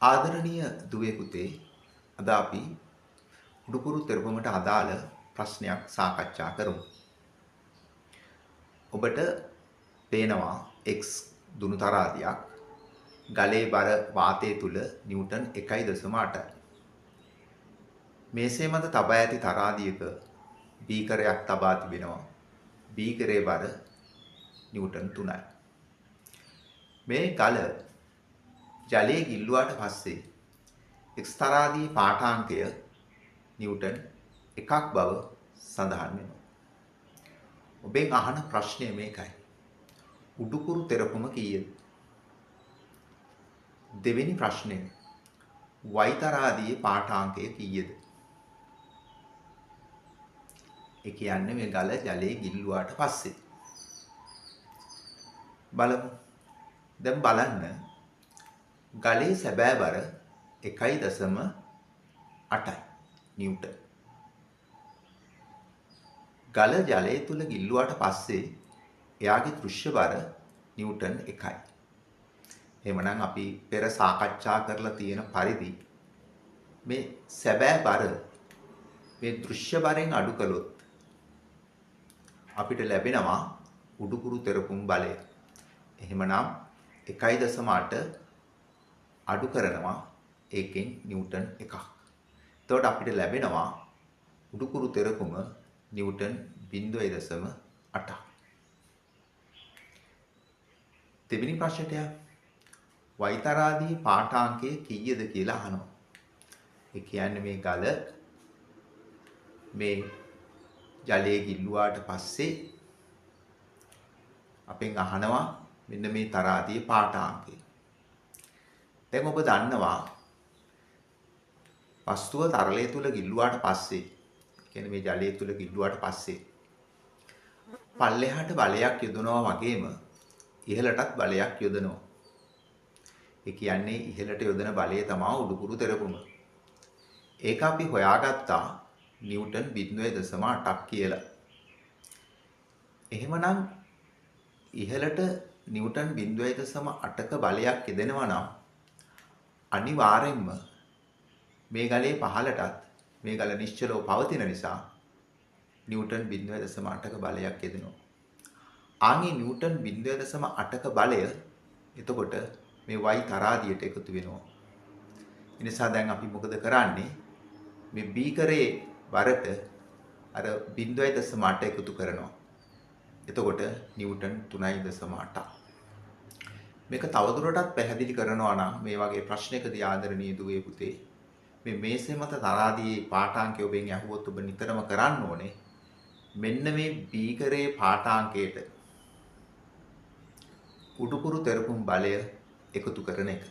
ආදරණීය දුවේ පුතේ අද අපි උඩුකුරු තෙරපුමට අදාළ ප්‍රශ්නයක් සාකච්ඡා කරමු. ඔබට පේනවා x දුනු තරාදියක් ගලේ බර වාතය තුල නිව්ටන් 1.8යි. මේසේ මත තබා ඇති තරාදියක බීකරයක් තබා තිබෙනවා. බීකරයේ බර නිව්ටන් 3යි. මේ ගල ජලයේ ගිල්ලුවාට පස්සේ x තරාදියේ පාඨාංකය නිව්ටන් 1ක් බව සඳහන් වෙනවා. ඔබෙන් අහන ප්‍රශ්නය මේකයි. උඩුකුරු තෙරපුම කීයද? දෙවෙනි ප්‍රශ්නය. y තරාදියේ පාඨාංකය කීයද? ඒ කියන්නේ මේ ගල ජලයේ ගිල්ලුවාට පස්සේ. බලමු. දැන් බලන්න ගලේ සැබෑ බර 1.8යි නිව්ටන්. ගල ජලය තුල ගිල්ලුවාට පස්සේ එයාගේ දෘශ්‍ය බර නිව්ටන් 1යි. එහෙමනම් අපි පෙර සාකච්ඡා කරලා තියෙන පරිදි මේ සැබෑ බර මේ දෘශ්‍ය බරෙන් අඩු කළොත් අපිට ලැබෙනවා උඩුකුරු තෙරපුම් බලය. එහෙමනම් 1.8 අඩු කරනවා ඒකෙන් නිව්ටන් 1ක්. එතකොට අපිට ලැබෙනවා උඩුකුරු තෙරපුම නිව්ටන් 0.8ක්. දෙවෙනි ප්‍රශ්නයට y තරාදියේ පාඨාංකය කීයද කියලා අහනවා. ඒ කියන්නේ මේ ගල මේ ජලයේ ගිල්ලුවාට පස්සේ අපෙන් අහනවා මෙන්න මේ තරාදියේ පාඨාංකය. දැන් ඔබ දන්නවා වස්තුව තරලය තුල ගිල්ලුවාට පස්සේ කියන්නේ මේ ජලය තුල ගිල්ලුවාට පස්සේ පල්ලෙහාට බලයක් යොදනවා වගේම ඉහළටත් බලයක් යොදනවා. ඒ කියන්නේ ඉහළට යොදන බලය තමයි උඩුකුරු තෙරපුම. ඒක අපි හොයාගත්තා නිව්ටන් 0.8ක් කියලා. එහෙමනම් ඉහළට නිව්ටන් 0.8ක බලයක් යොදනවා නම් අනිවාර්යෙන්ම මේ ගලේ පහළටත් මේ ගල නිශ්චලව පවතින නිසා නිව්ටන් 0.8ක බලයක් යොදනවා. ආන්ගේ නිව්ටන් 0.8ක බලය එතකොට මේ y තරාදියට එකතු වෙනවා. ඒ නිසා දැන් අපි මොකද කරන්නේ? මේ බීකරේ බරට අර 0.8 එකතු කරනවා. එතකොට නිව්ටන් 3.8. මේක තවදුරටත් පැහැදිලි කරනවා නම් මේ වගේ ප්‍රශ්නයකදී ආදරණීය දුවේ පුතේ මේ මේසේ මත තරාදියේ පාඨාංකය ඔබෙන් අහුවොත් ඔබ නිතරම කරන්න ඕනේ මෙන්න මේ බීකරේ පාඨාංකයට උඩුකුරු තෙරපුම් බලය එකතු කරන එක.